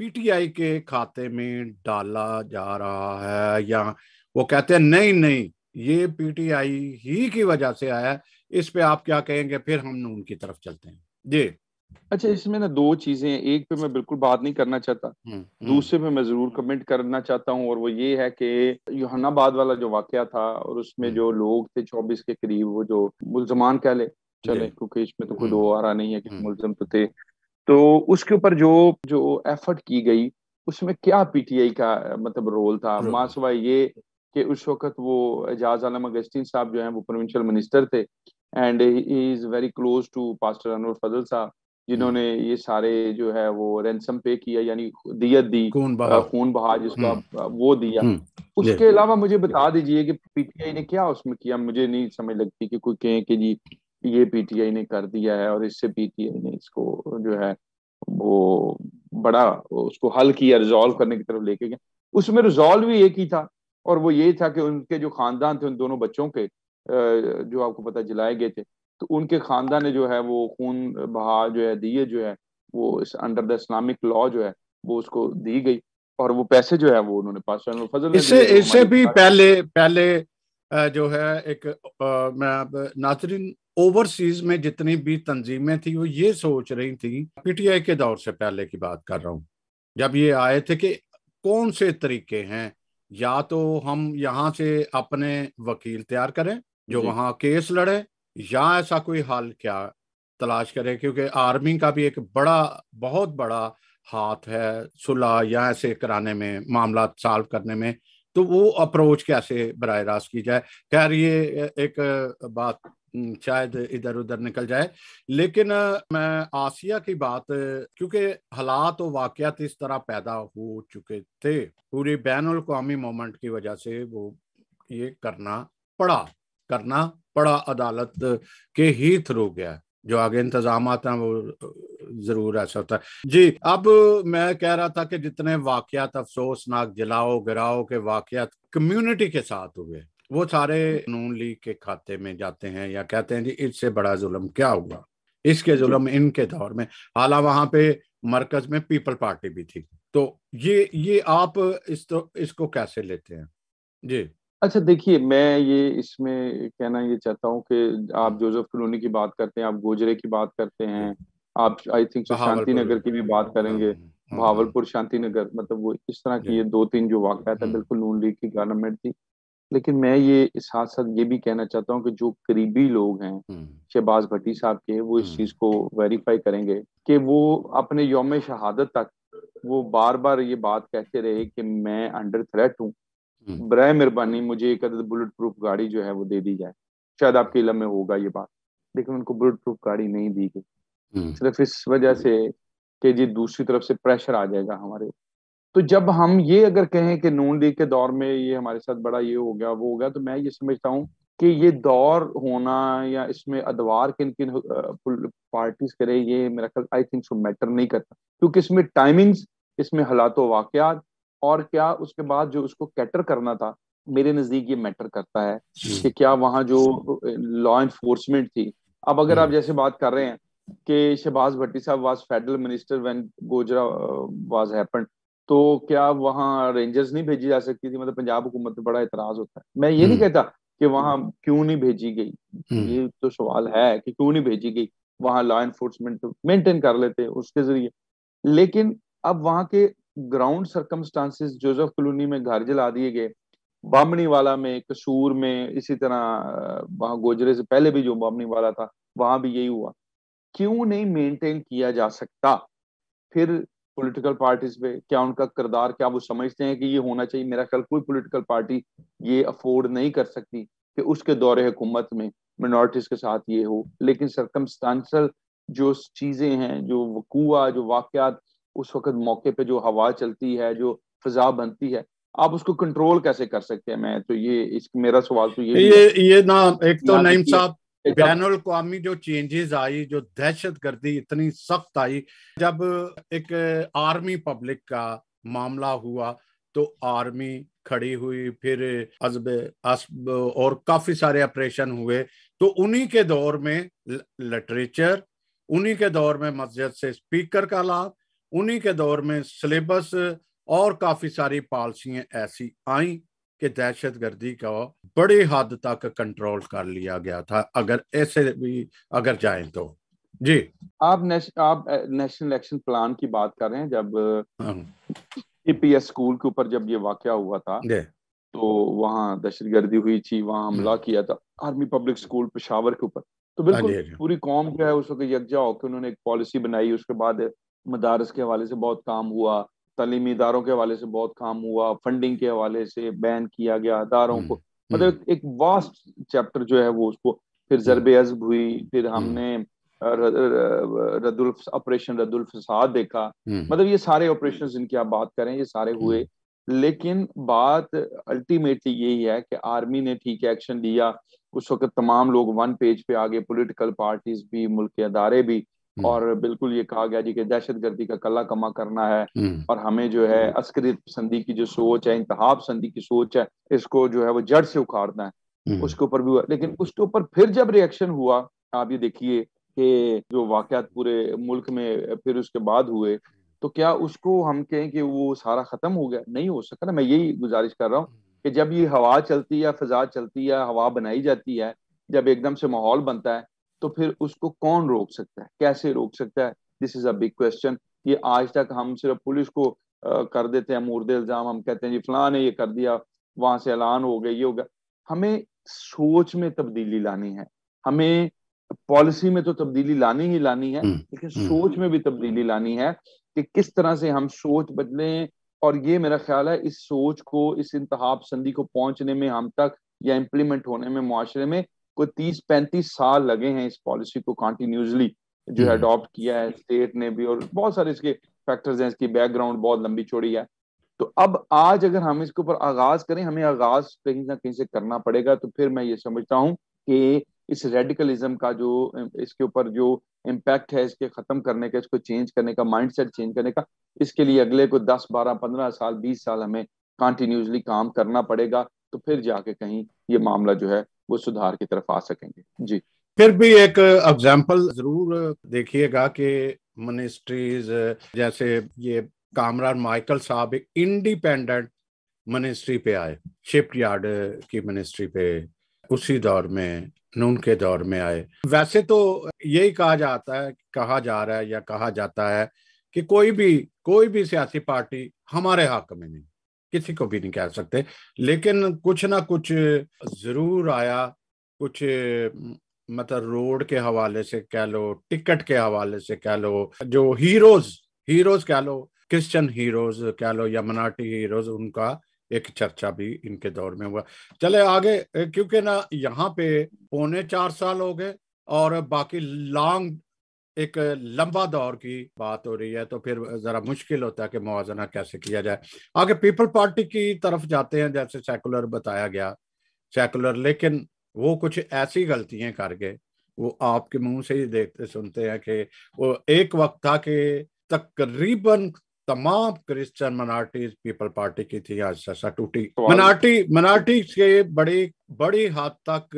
پی ٹی آئی کے کھاتے میں ڈالا جا رہا ہے، یا وہ کہتے ہیں نہیں یہ پی ٹی آئی ہی کی وجہ سے آیا ہے، اس پہ آپ کیا کہیں گے؟ پھر ہم نون کی طرف چلتے ہیں جی۔ اچھا، اس میں نا دو چیزیں ہیں، ایک پہ میں بالکل بات نہیں کرنا چاہتا، دوسرے پہ میں ضرور کمنٹ کرنا چاہتا ہوں، اور وہ یہ ہے کہ یوحنا آباد والا جو واقعہ تھا، اور اس میں جو لوگ تھے 24 کے قریب، وہ جو ملزمان کہہ لے چلے، کیونکہ اس میں تو کوئی دو آرا نہیں ہے کہ ملزم تو تھے، تو اس کے اوپر جو ایفرٹ کی گئی، اس میں کیا پی ٹی آئی کا مطلب رول تھا، ماں سوائے یہ کہ اس وقت وہ اعجاز عالم اگسٹین صاحب جو ہیں وہ پروونشل منسٹر تھے، and he is very close to pastor Anwar Fazal صاحب، جنہوں نے یہ سارے جو ہے وہ رینسم پے کیا، یعنی دیت دی، خون بہا جس کا وہ دیا۔ اس کے علاوہ مجھے بتا دیجئے کہ پی ٹی آئی نے کیا اس میں کیا، مجھے نہیں سمجھ لگتی کہ کوئی کہیں کہ جی یہ پی ٹی آئی نے کر دیا ہے اور اس سے پی ٹی آئی نے اس کو جو ہے وہ بڑا اس کو حل کیا، ریزالو کرنے کی طرف لے کے گئے. اس میں ریزالو بھی ایک ہی تھا، اور وہ یہ تھا کہ ان کے جو خاندان تھے ان دونوں بچوں کے جو آپ کو پتہ جلائے گئے تھے، تو ان کے خاندان نے جو ہے وہ خون بہا جو ہے دیے جو ہے وہ اس انڈر دا اسلامک لا جو ہے وہ اس کو دی گئی، اور وہ پیسے جو ہے وہ انہوں نے پاکستان فضل نے دیے. اس سے بھی پہلے جو ہے ایک میں ناظرین اوورسیز میں جتنی بھی تنظیمیں تھیں وہ یہ سوچ رہی تھیں، پی ٹی آئی کے دور سے پہلے کی بات کر رہا ہوں، جب یہ آئے تھے کہ کون سے طریقے ہیں، یا تو ہم یہاں سے اپنے وکیل تیار کریں جو وہاں کیس لڑے، یا ایسا کوئی حل کیا تلاش کرے، کیونکہ آرمی کا بھی ایک بہت بڑا ہاتھ ہے صلح یا ایسے کرانے میں، معاملات سالو کرنے میں، تو وہ اپروچ کیسے براہ راست کی جائے. خیر یہ ایک بات شاید ادھر ادھر نکل جائے، لیکن میں آسیہ کی بات، کیونکہ حالات و واقعات اس طرح پیدا ہو چکے تھے پوری بین الاقوامی مومنٹ کی وجہ سے، وہ یہ کرنا پڑا عدالت کے ہی تھرو گیا، جو آگے انتظامات ہیں وہ ضرور ایسا ہوتا ہے. جی اب میں کہہ رہا تھا کہ جتنے واقعات افسوسناک جلاؤ گراؤ کے واقعات کمیونٹی کے ساتھ ہوئے، وہ سارے نون لیگ کے کھاتے میں جاتے ہیں، یا کہتے ہیں جی اس سے بڑا ظلم کیا ہوا، اس کے ظلم ان کے دور میں، حالانکہ وہاں پہ مرکز میں پیپل پارٹی بھی تھی. تو یہ آپ اس کو کیسے لیتے ہیں؟ جی اچھا دیکھیے، میں یہ اس میں کہنا یہ چاہتا ہوں کہ آپ جوزف کلونی کی بات کرتے ہیں، آپ گوجرے کی بات کرتے ہیں، آپ آئی تھنک سو شانتی بہاولپور، نگر کی بھی بات کریں گے، بہاولپور شانتی نگر، مطلب وہ اس طرح کی یہ 2-3 جو واقعات ہیں بالکل نون لیگ کی گورنمنٹ تھی. لیکن میں یہ اس ساتھ ساتھ یہ بھی کہنا چاہتا ہوں کہ جو قریبی لوگ ہیں شہباز بھٹی صاحب کے، وہ اس چیز کو ویریفائی کریں گے کہ وہ اپنے یوم شہادت تک وہ بار بار یہ بات کہتے رہے کہ میں انڈر تھریٹ ہوں، برائے مہربانی مجھے ایک عدد بلٹ پروف گاڑی جو ہے وہ دے دی جائے. شاید آپ کے علم میں ہوگا یہ بات، لیکن ان کو بلٹ پروف گاڑی نہیں دی گئی، صرف اس وجہ سے کہ جی دوسری طرف سے پریشر آ جائے گا ہمارے. تو جب ہم یہ اگر کہیں کہ نون لیگ کے دور میں یہ ہمارے ساتھ بڑا یہ ہو گیا وہ ہو گیا، تو میں یہ سمجھتا ہوں کہ یہ دور ہونا یا اس میں ادوار کن کن پارٹیز کرے، یہ میرا خیال آئی تھنک سو میٹر نہیں کرتا، کیونکہ اس میں ٹائمنگز، اس میں حالات و واقعات، اور کیا اس کے بعد جو اس کو کیٹر کرنا تھا، میرے نزدیک یہ میٹر کرتا ہے کہ کیا وہاں جو لا انفورسمنٹ تھی. اب اگر آپ جیسے بات کر رہے ہیں کہ شہباز بھٹی صاحب was federal minister when Gojra was happened, تو کیا وہاں رینجرز نہیں بھیجی جا سکتی تھی؟ مطلب پنجاب حکومت پہ بڑا اعتراض ہوتا ہے. میں یہ نہیں کہتا کہ وہاں کیوں نہیں بھیجی گئی، یہ تو سوال ہے کہ کیوں نہیں بھیجی گئی، وہاں لا انفورسمنٹ مینٹین کر لیتے اس کے ذریعے. لیکن اب وہاں کے گراؤنڈ سرکمسٹانسز، جوزف کلونی میں گھر جلا دیے گئے، بامنی والا میں، قصور میں، اسی طرح وہاں گوجرے سے پہلے بھی جو بامنی والا تھا وہاں بھی یہی ہوا. کیوں نہیں مینٹین کیا جا سکتا؟ پھر پولیٹیکل پارٹیز پہ کیا ان کا کردار، کیا وہ سمجھتے ہیں کہ یہ ہونا چاہیے؟ میرا خیال کوئی پولیٹیکل پارٹی یہ افورڈ نہیں کر سکتی کہ اس کے دور حکومت میں منورٹیز کے ساتھ یہ ہو. لیکن سرکمسٹانشل جو چیزیں ہیں، جو وقوع، جو واقعات اس وقت موقع پہ جو ہوا چلتی ہے، جو فضا بنتی ہے، آپ اس کو کنٹرول کیسے کر سکتے ہیں؟ میں تو یہ میرا سوال تو یہ بھی ہے. یہ نا ایک تو یہاں نعیم دیکھیے صاحب بین الاقوامی جو چینجز آئی، جو دہشت گردی اتنی سخت آئی، جب ایک آرمی پبلک کا معاملہ ہوا تو آرمی کھڑی ہوئی، پھر حزب اسب اور کافی سارے آپریشن ہوئے. تو انہی کے دور میں لٹریچر، انہی کے دور میں مسجد سے اسپیکر کا لاب، انہی کے دور میں سلیبس اور کافی ساری پالیسیاں ایسی آئیں کہ دہشت گردی کا بڑی حد تک کنٹرول کر لیا گیا تھا، اگر ایسے بھی اگر جائیں تو. جی آپ نیشنل الیکشن پلان کی بات کر رہے ہیں. جب ای پی ایس اسکول کے اوپر جب یہ واقعہ ہوا تھا تو وہاں دہشت گردی ہوئی تھی، وہاں حملہ کیا تھا آرمی پبلک اسکول پشاور کے اوپر. تو بالکل پوری قوم جو ہے اس وقت یکجا ہو کے انہوں نے ایک پالیسی بنائی. اس کے بعد مدارس کے حوالے سے بہت کام ہوا، تعلیمی اداروں کے حوالے سے بہت کام ہوا، فنڈنگ کے حوالے سے بین کیا گیا اداروں کو. مطلب ایک واسٹ چیپٹر جو ہے وہ اس کو پھر ضرب عضب ہوئی، پھر ہم نے آپریشن رد الفساد دیکھا. مطلب یہ سارے آپریشن جن کی آپ بات کریں یہ سارے ہوئے. لیکن بات الٹیمیٹلی یہی ہے کہ آرمی نے ٹھیک ایکشن لیا. اس وقت تمام لوگ ون پیج پہ آگے، پولیٹیکل پارٹیز بھی، ملک کے ادارے بھی، اور بالکل یہ کہا گیا جی کہ دہشت گردی کا کلہ کما کرنا ہے اور ہمیں جو ہے عسکریت پسندی کی جو سوچ ہے، انتہا پسندی کی سوچ ہے، اس کو جو ہے وہ جڑ سے اکھاڑنا ہے، اس کے اوپر بھی ہوا۔ لیکن اس کے اوپر پھر جب ریئیکشن ہوا، آپ یہ دیکھیے کہ جو واقعات پورے ملک میں پھر اس کے بعد ہوئے، تو کیا اس کو ہم کہیں کہ وہ سارا ختم ہو گیا؟ نہیں ہو سکا نا۔ میں یہی گزارش کر رہا ہوں کہ جب یہ ہوا چلتی ہے، فضا چلتی ہے، ہوا بنائی جاتی ہے، جب ایک دم سے ماحول بنتا ہے، تو پھر اس کو کون روک سکتا ہے، کیسے روک سکتا ہے؟ دس از اے بگ کوشچن۔ یہ آج تک ہم صرف پولیس کو کر دیتے ہیں مورد الزام، ہم کہتے ہیں جی فلاں نے یہ کر دیا، وہاں سے اعلان ہو گیا، یہ ہو گیا۔ ہمیں سوچ میں تبدیلی لانی ہے، ہمیں پالیسی میں تو تبدیلی لانی ہی لانی ہے، لیکن سوچ میں بھی تبدیلی لانی ہے کہ کس طرح سے ہم سوچ بدلیں۔ اور یہ میرا خیال ہے اس سوچ کو، اس انتہا پسندی کو پہنچنے میں ہم تک یا امپلیمنٹ ہونے میں معاشرے میں کوئی 30-35 سال لگے ہیں۔ اس پالیسی کو کنٹینیوسلی جو ہے اڈاپٹ کیا ہے اسٹیٹ نے بھی، اور بہت سارے اس کے فیکٹرز ہیں، اس کی بیک گراؤنڈ بہت لمبی چوڑی ہے۔ تو اب آج اگر ہم اس کے اوپر آغاز کریں، ہمیں آغاز کہیں نہ کہیں سے کرنا پڑے گا۔ تو پھر میں یہ سمجھتا ہوں کہ اس ریڈیکلزم کا جو اس کے اوپر جو امپیکٹ ہے، اس کے ختم کرنے کا، اس کو چینج کرنے کا، مائنڈ سیٹ چینج کرنے کا، اس کے لیے اگلے کو 10-12-15 سال 20 سال ہمیں کنٹینیوسلی کام کرنا پڑے گا۔ تو پھر جا کے کہیں یہ معاملہ جو ہے وہ سدھار کی طرف آ سکیں گے۔ جی پھر بھی ایک اگزامپل ضرور دیکھیے گا کہ منسٹریز جیسے یہ کامران مائیکل صاحب ایک انڈیپینڈنٹ منسٹری پہ آئے، شپ یارڈ کی منسٹری پہ اسی دور میں، نون کے دور میں آئے۔ ویسے تو یہی کہا جاتا ہے، کہا جا رہا ہے یا کہا جاتا ہے کہ کوئی بھی سیاسی پارٹی ہمارے حق میں نہیں، کسی کو بھی نہیں کہہ سکتے، لیکن کچھ نہ کچھ ضرور آیا، کچھ مطلب روڈ کے حوالے سے کہہ لو، ٹکٹ کے حوالے سے کہہ لو، جو ہیروز کہہ لو، کرسچن ہیروز کہہ لو یا مناٹی ہیروز، ان کا ایک چرچا بھی ان کے دور میں ہوا۔ چلے آگے، کیونکہ نا یہاں پہ 4.25 سال ہو گئے اور باقی ایک لمبا دور کی بات ہو رہی ہے، تو پھر ذرا مشکل ہوتا ہے کہ موازنہ کیسے کیا جائے۔ آگے پیپل پارٹی کی طرف جاتے ہیں، جیسے سیکولر بتایا گیا، سیکولر، لیکن وہ کچھ ایسی غلطیاں کر گئے، وہ آپ کے منہ سے ہی دیکھتے سنتے ہیں کہ وہ ایک وقت تھا کہ تقریباً تمام کرسچن منارٹیز پیپل پارٹی کی تھی، آج سا ٹوٹی منارٹی سے بڑی حد تک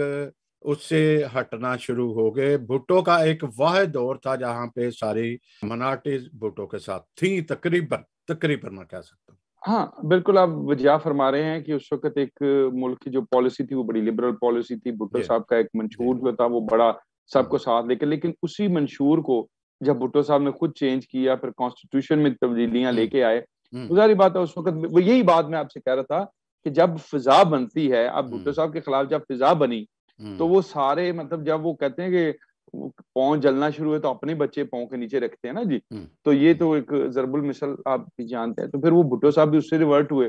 اس سے ہٹنا شروع ہو گئے۔ بھٹو کا ایک واحد دور تھا جہاں پہ ساری منارٹیز بھٹو کے ساتھ تھیں، تقریباً میں کہہ سکتا ہوں۔ ہاں بالکل، آپ وجہ فرما رہے ہیں کہ اس وقت ایک ملک کی جو پالیسی تھی وہ بڑی لبرل پالیسی تھی۔ بھٹو صاحب کا ایک منشور جو تھا وہ بڑا سب کو ساتھ لے کے، لیکن اسی منشور کو جب بھٹو صاحب نے خود چینج کیا، پھر کانسٹیٹیوشن میں تبدیلیاں لے کے آئے، ظاہری بات ہے اس وقت وہ یہی بات میں آپ سے کہہ رہا تھا کہ جب فضا بنتی ہے، اب بھٹو صاحب کے خلاف جب فضا بنی تو وہ سارے مطلب جب وہ کہتے ہیں کہ پاؤں جلنا شروع ہوئے تو اپنے بچے پاؤں کے نیچے رکھتے ہیں نا جی، تو یہ تو ایک ضرب المثل آپ بھی جانتے ہیں۔ تو پھر وہ بھٹو صاحب بھی اس سے ریورٹ ہوئے،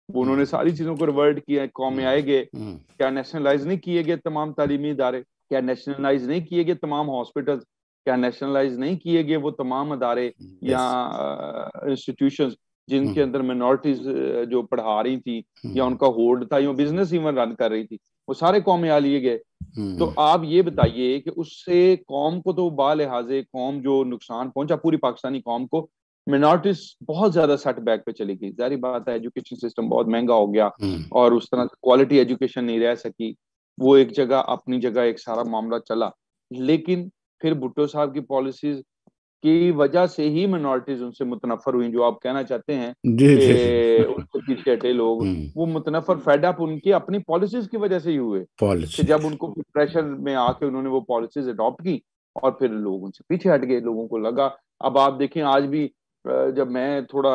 انہوں نے ساری چیزوں کو ریورٹ کیا، قوم میں آئے گئے، کیا نیشنلائز نہیں کیے گئے تمام تعلیمی ادارے، کیا نیشنلائز نہیں کیے گئے تمام ہاسپٹل، کیا نیشنلائز نہیں کیے گئے وہ تمام ادارے یا انسٹیٹیوشنز جن کے اندر منورٹیز جو پڑھا رہی تھی یا ان کا ہولڈ تھا یا بزنس ایون رن کر رہی تھی، وہ سارے قوم میں آ لیے گئے۔ تو آپ یہ بتائیے کہ اس سے قوم کو تو بالحاظ قوم جو نقصان پہنچا، پوری پاکستانی قوم کو، منارٹیز بہت زیادہ سیٹ بیک پہ چلی گئی۔ ظاہری بات ہے ایجوکیشن سسٹم بہت مہنگا ہو گیا اور اس طرح کوالٹی ایجوکیشن نہیں رہ سکی، وہ ایک جگہ اپنی جگہ ایک سارا معاملہ چلا۔ لیکن پھر بھٹو صاحب کی پالیسیز کی وجہ سے ہی منارٹیز ان سے متنفر ہوئی، جو آپ کہنا چاہتے ہیں کہ ان کے پیچھے ہٹے لوگ، وہ متنفر فیڈ اپ ان کی اپنی پالیسیز کی وجہ سے ہی ہوئے کہ جب ان کو پریشر میں آ کے انہوں نے وہ پالیسیز اڈاپٹ کی اور پھر لوگ ان سے پیچھے ہٹ گئے، لوگوں کو لگا۔ اب آپ دیکھیں آج بھی، جب میں تھوڑا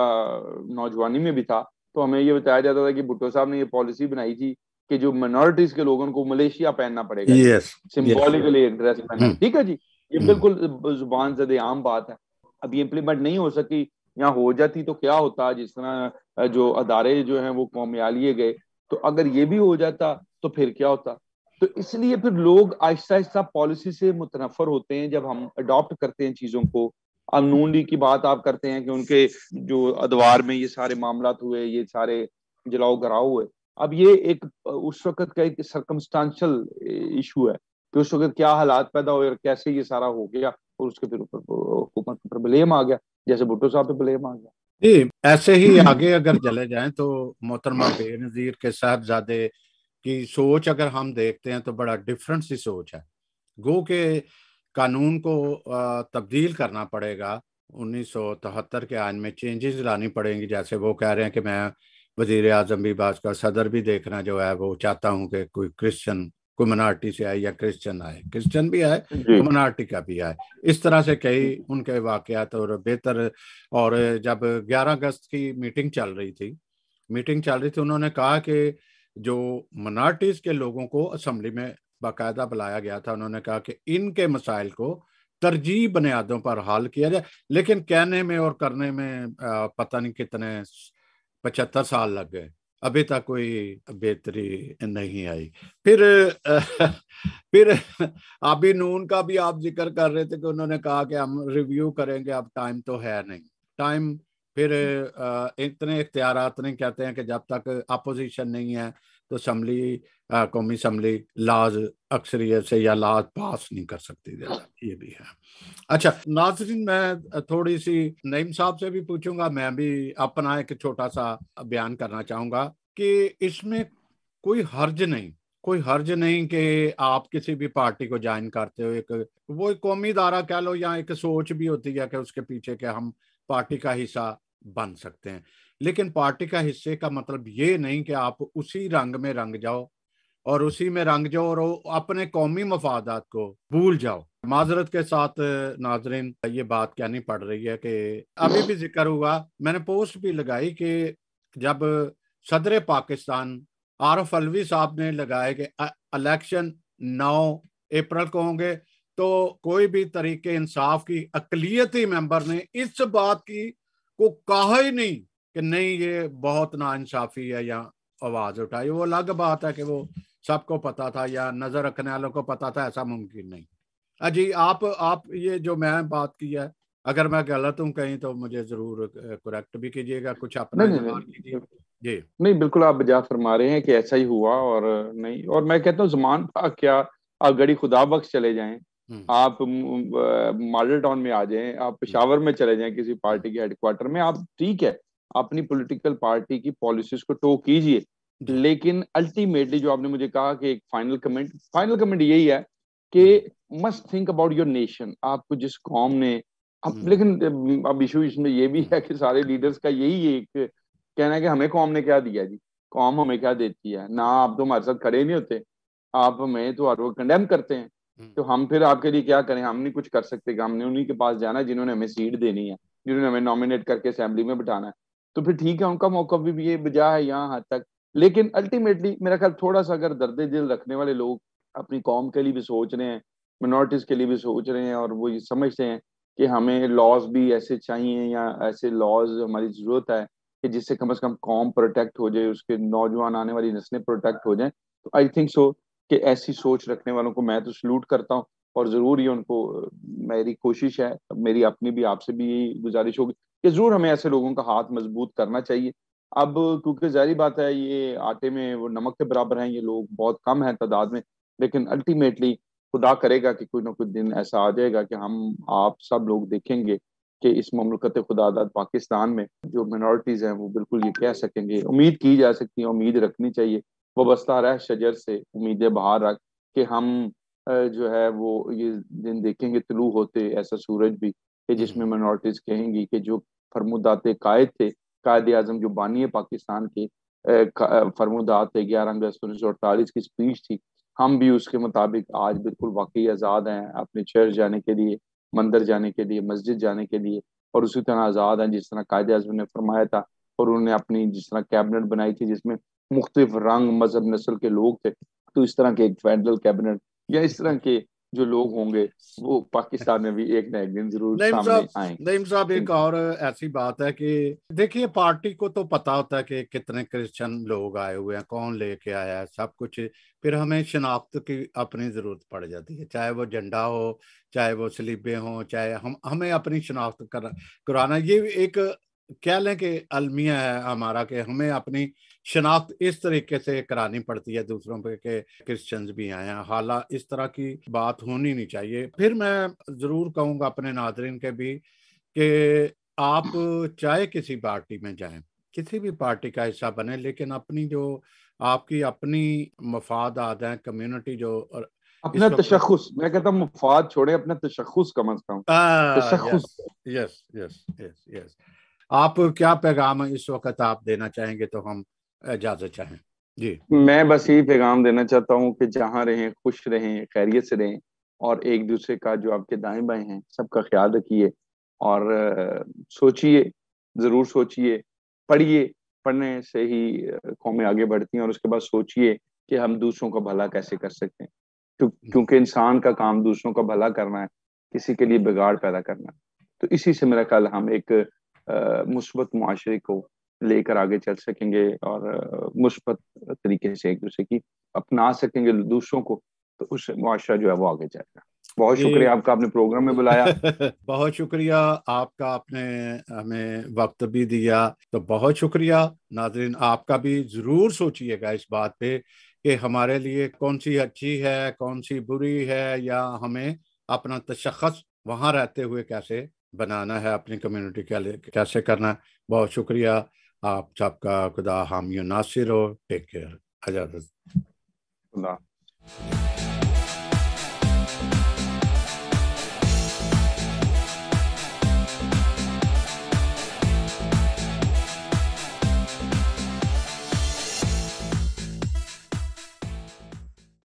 نوجوانی میں بھی تھا تو ہمیں یہ بتایا جاتا تھا کہ بھٹو صاحب نے یہ پالیسی بنائی تھی کہ جو منارٹیز کے لوگوں کو ملیشیا پہننا پڑے گا، سمبولیکلی ایک ڈریس پہننا، ٹھیک ہے جی، یہ بالکل زبان زد عام بات ہے۔ اب یہ امپلیمنٹ نہیں ہو سکی، یا ہو جاتی تو کیا ہوتا، جس طرح جو ادارے جو ہیں وہ قومیہ لیے گئے، تو اگر یہ بھی ہو جاتا تو پھر کیا ہوتا۔ تو اس لیے پھر لوگ آہستہ آہستہ پالیسی سے متنفر ہوتے ہیں جب ہم اڈاپٹ کرتے ہیں چیزوں کو۔ اب نون لیگ کی بات آپ کرتے ہیں کہ ان کے جو ادوار میں یہ سارے معاملات ہوئے، یہ سارے جلاؤ گراؤ ہوئے، اب یہ ایک اس وقت کا ایک سرکمسٹانشل ایشو ہے کہ اس وقت کیا حالات پیدا ہوئے اور کیسے یہ سارا ہو گیا۔ اور اس کے پھر اوپر حکومت پر بلیم آ گیا، جیسے بھٹو صاحب پہ بلیم آ گیا. جی ایسے ہی آگے اگر چلے جائیں تو محترمہ بے نظیر کے صاحبزادے کی سوچ اگر ہم دیکھتے ہیں تو بڑا ڈفرنٹ سی سوچ ہے. گو کہ قانون کو تبدیل کرنا پڑے گا، 1973 کے آئین میں چینجز لانی پڑیں گی. جیسے وہ کہہ رہے ہیں کہ میں وزیر اعظم بھی بعض کا صدر بھی دیکھنا جو ہے وہ چاہتا ہوں کہ کوئی کرسچن کوئی منارٹی سے آئے یا کرسچن بھی آئے جی منارٹی کا بھی آئے. اس طرح سے کئی ان کے واقعات اور بہتر. اور جب 11 اگست کی میٹنگ چل رہی تھی انہوں نے کہا کہ جو منارٹیز کے لوگوں کو اسمبلی میں باقاعدہ بلایا گیا تھا، انہوں نے کہا کہ ان کے مسائل کو ترجیح بنیادوں پر حل کیا جائے. لیکن کہنے میں اور کرنے میں پتہ نہیں کتنے 75 سال لگ گئے، ابھی تک کوئی بہتری نہیں آئی. پھر ابھی نون کا بھی آپ ذکر کر رہے تھے کہ انہوں نے کہا کہ ہم ریویو کریں گے، اب ٹائم تو ہے نہیں. ٹائم پھر اتنے اختیارات نہیں، کہتے ہیں کہ جب تک اپوزیشن نہیں ہے تو اسمبلی قومی اسمبلی لاز اکثریت سے یا لاز پاس نہیں کر سکتی. یہ بھی ہے. اچھا ناظرین، میں تھوڑی سی نعیم صاحب سے بھی پوچھوں گا، میں بھی اپنا ایک چھوٹا سا بیان کرنا چاہوں گا کہ اس میں کوئی حرج نہیں کہ آپ کسی بھی پارٹی کو جوائن کرتے ہو. وہ ایک قومی ادارہ کہہ لو یا ایک سوچ بھی ہوتی ہے کہ اس کے پیچھے کہ ہم پارٹی کا حصہ بن سکتے ہیں. لیکن پارٹی کا حصے کا مطلب یہ نہیں کہ آپ اسی رنگ میں رنگ جاؤ اور اسی میں رنگ جاؤ اور اپنے قومی مفادات کو بھول جاؤ. معذرت کے ساتھ ناظرین یہ بات کہنی پڑ رہی ہے کہ ابھی بھی ذکر ہوا، میں نے پوسٹ بھی لگائی کہ جب صدر پاکستان عارف علوی صاحب نے لگائے کہ الیکشن 9 اپریل کو ہوں گے، تو کوئی بھی طریق انصاف کی اقلیتی ممبر نے اس بات کی کو کہا ہی نہیں کہ نہیں یہ بہت ناانصافی ہے یا آواز اٹھائی. وہ الگ بات ہے کہ وہ سب کو پتا تھا یا نظر رکھنے والوں کو پتا تھا، ایسا ممکن نہیں. جی آپ یہ جو میں بات کی ہے، اگر میں غلط ہوں کہیں تو مجھے ضرور کریکٹ بھی کیجیے گا، کچھ اپنا نہیں اظہار کیجیے. نہیں جی نہیں، بالکل آپ بجا فرما رہے ہیں کہ ایسا ہی ہوا. اور نہیں، اور میں کہتا ہوں زمان تھا کیا، آپ گڑی خدا بخش چلے جائیں، آپ ماڈل ٹاؤن میں آ جائیں، آپ پشاور میں چلے جائیں کسی پارٹی کے ہیڈ کوارٹر میں، آپ ٹھیک ہے اپنی پولیٹیکل پارٹی کی پالیسیز کو ٹو کیجئے. جی لیکن الٹیمیٹلی جو آپ نے مجھے کہا کہ ایک فائنل کمنٹ یہی ہے کہ must think about your nation. آپ کو جس قوم نے لیکن اب ایشو اس میں یہ بھی ہے کہ سارے لیڈرز کا یہی ایک کہنا ہے کہ ہمیں قوم نے کیا دیا جی، قوم ہمیں کیا دیتی ہے، نہ آپ تو ہمارے ساتھ کھڑے نہیں ہوتے، آپ ہمیں تو ہر وقت کنڈیم کرتے ہیں، تو ہم پھر آپ کے لیے کیا کریں. ہم نہیں کچھ کر سکتے کہ ہم نے انہیں کے پاس جانا ہے جنہوں نے ہمیں سیٹ دینی ہے، جنہوں نے ہمیں نامینیٹ کر کے اسمبلی میں بٹھانا ہے. تو پھر ٹھیک ہے، ان کا موقع بھی یہ بجا ہے یہاں حد تک. لیکن الٹیمیٹلی میرا خیال تھوڑا سا اگر درد دل رکھنے والے لوگ اپنی قوم کے لیے بھی سوچ رہے ہیں، منورٹیز کے لیے بھی سوچ رہے ہیں، اور وہ یہ سمجھتے ہیں کہ ہمیں لاز بھی ایسے چاہیے یا ایسے لاز ہماری ضرورت ہے کہ جس سے کم از کم قوم پروٹیکٹ ہو جائے، اس کے نوجوان آنے والی نسلیں پروٹیکٹ ہو جائیں. تو آئی تھنک سو کہ ایسی سوچ رکھنے والوں کو میں تو سلوٹ کرتا ہوں، اور ضرور یہ ان کو میری کوشش ہے، میری اپنی بھی آپ سے بھی یہی گزارش ہوگی کہ ضرور ہمیں ایسے لوگوں کا ہاتھ مضبوط کرنا چاہیے. اب کیونکہ ظاہری بات ہے یہ آٹے میں وہ نمک کے برابر ہیں، یہ لوگ بہت کم ہیں تعداد میں، لیکن الٹیمیٹلی خدا کرے گا کہ کوئی نہ کوئی دن ایسا آ جائے گا کہ ہم آپ سب لوگ دیکھیں گے کہ اس مملکت خدا داد پاکستان میں جو منورٹیز ہیں وہ بالکل یہ کہہ سکیں گے، امید کی جا سکتی ہے، امید رکھنی چاہیے. وابستہ رہ شجر سے امیدیں بہار رکھ کہ ہم جو ہے وہ یہ دن دیکھیں گے طلوع ہوتے ایسا سورج بھی کہ جس میں منورٹیز کہیں گی کہ جو فرمودات قائد تھے، قائد اعظم جو بانی پاکستان کے فرمودات تھے، 11 اگست 1948 کی اسپیچ تھی، ہم بھی اس کے مطابق آج بالکل واقعی آزاد ہیں اپنے چرچ جانے کے لیے، مندر جانے کے لیے، مسجد جانے کے لیے، اور اسی طرح آزاد ہیں جس طرح قائد اعظم نے فرمایا تھا. اور انہوں نے اپنی جس طرح کیبنٹ بنائی تھی جس میں مختلف رنگ مذہب نسل کے لوگ تھے، تو اس طرح کے ایک فیڈرل کیبنٹ یا اس طرح کے جو لوگ ہوں گے وہ پاکستان میں بھی ایک نہ ایک دن ضرور سامنے آئیں. نعیم صاحب ایک اور ایسی بات ہے کہ دیکھیے پارٹی کو تو پتا ہوتا ہے کہ کتنے کرسچن لوگ آئے ہوئے ہیں، کون لے کے آیا ہے، سب کچھ. پھر ہمیں شناخت کی اپنی ضرورت پڑ جاتی ہے، چاہے وہ جھنڈا ہو، چاہے وہ سلیبیں ہوں، چاہے ہمیں اپنی شناخت کرانا. یہ ایک کہہ لیں کہ المیہ ہے ہمارا کہ ہمیں اپنی شناخت اس طریقے سے کرانی پڑتی ہے دوسروں پہ کہ کرسچنز بھی آئے ہیں، حالانکہ اس طرح کی بات ہونی نہیں چاہیے۔ پھر میں ضرور کہوں گا اپنے ناظرین کے بھی کہ آپ چاہے کسی پارٹی میں جائیں، کسی بھی پارٹی کا حصہ بنے، لیکن اپنی جو آپ کی اپنی مفادات ہیں، کمیونٹی جو اپنا اس وقت تشخص، میں کہتا ہوں مفاد چھوڑے، اپنا تشخص کم از کم یس تشخص۔ یس یس یس یس آپ کیا پیغام اس وقت آپ دینا چاہیں گے تو ہم اجازت چاہیں؟ جی میں بس یہی پیغام دینا چاہتا ہوں کہ جہاں رہیں خوش رہیں، خیریت سے رہیں، اور ایک دوسرے کا جو آپ کے دائیں بائیں ہیں سب کا خیال رکھیے، اور سوچئے، ضرور سوچئے، پڑھیے، پڑھنے سے ہی قومیں آگے بڑھتی ہیں، اور اس کے بعد سوچئے کہ ہم دوسروں کا بھلا کیسے کر سکتے ہیں، کیونکہ انسان کا کام دوسروں کا بھلا کرنا ہے، کسی کے لیے بگاڑ پیدا کرنا ہے۔ تو اسی سے میرا خیال ہم ایک مثبت معاشرے کو لے کر آگے چل سکیں گے، اور مثبت طریقے سے ایک دوسرے کی اپنا سکیں گے دوسروں کو، تو اس معاشرہ جو ہے وہ آگے جائے گا۔ بہت جی شکریہ آپ کا، اپنے پروگرام میں بلایا۔ بہت شکریہ آپ کا، آپ نے ہمیں وقت بھی دیا، تو بہت شکریہ۔ ناظرین آپ کا بھی ضرور سوچئے گا اس بات پہ کہ ہمارے لیے کون سی اچھی ہے، کون سی بری ہے، یا ہمیں اپنا تشخص وہاں رہتے ہوئے کیسے بنانا ہے، اپنی کمیونٹی کے لیے کیسے کرنا ہے۔ بہت شکریہ آپ سب کا، خدا حامی و ناصر ہو، ٹیک کیئر، اجازت۔ اللہ